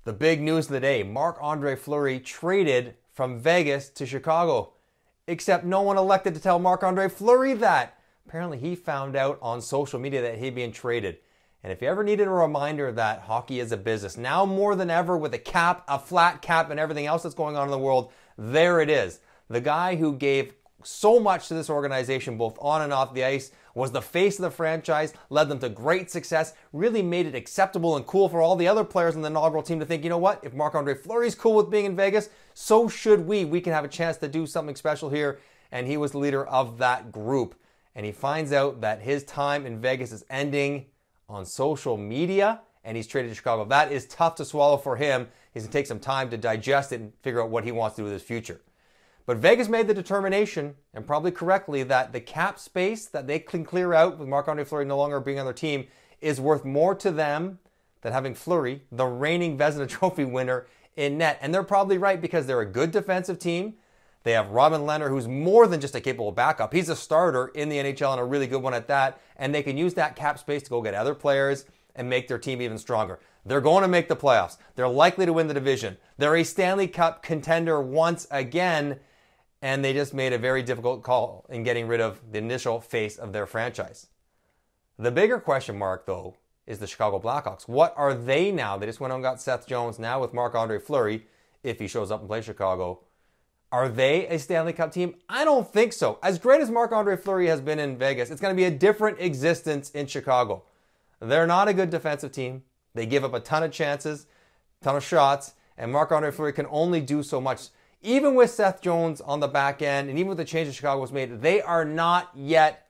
The big news of the day, Marc-Andre Fleury traded from Vegas to Chicago. Except no one elected to tell Marc-Andre Fleury that. Apparently he found out on social media that he'd been traded. And if you ever needed a reminder that hockey is a business, now more than ever with a cap, a flat cap, and everything else that's going on in the world, there it is. The guy who gave so much to this organization, both on and off the ice, was the face of the franchise, led them to great success, really made it acceptable and cool for all the other players in the inaugural team to think, you know what, if Marc-Andre Fleury's cool with being in Vegas, so should we. We can have a chance to do something special here. And he was the leader of that group. And he finds out that his time in Vegas is ending on social media, and he's traded to Chicago. That is tough to swallow for him. He's going to take some time to digest it and figure out what he wants to do with his future. But Vegas made the determination, and probably correctly, that the cap space that they can clear out with Marc-Andre Fleury no longer being on their team is worth more to them than having Fleury, the reigning Vezina Trophy winner, in net. And they're probably right because they're a good defensive team. They have Robin Lehner, who's more than just a capable backup. He's a starter in the NHL and a really good one at that. And they can use that cap space to go get other players and make their team even stronger. They're going to make the playoffs. They're likely to win the division. They're a Stanley Cup contender once again. And they just made a very difficult call in getting rid of the initial face of their franchise. The bigger question mark, though, is the Chicago Blackhawks. What are they now? They just went and got Seth Jones. Now with Marc-Andre Fleury, if he shows up and plays Chicago, are they a Stanley Cup team? I don't think so. As great as Marc-Andre Fleury has been in Vegas, it's going to be a different existence in Chicago. They're not a good defensive team. They give up a ton of chances, a ton of shots, and Marc-Andre Fleury can only do so much. Even with Seth Jones on the back end, and even with the change that Chicago was made, they are not yet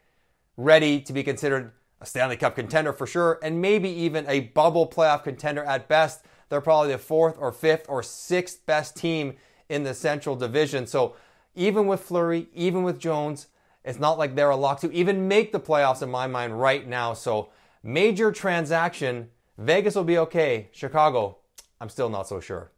ready to be considered a Stanley Cup contender for sure, and maybe even a bubble playoff contender at best. They're probably the 4th or 5th or 6th best team in the Central Division. So even with Fleury, even with Jones, it's not like they're a lock to even make the playoffs in my mind right now. So major transaction, Vegas will be okay. Chicago, I'm still not so sure.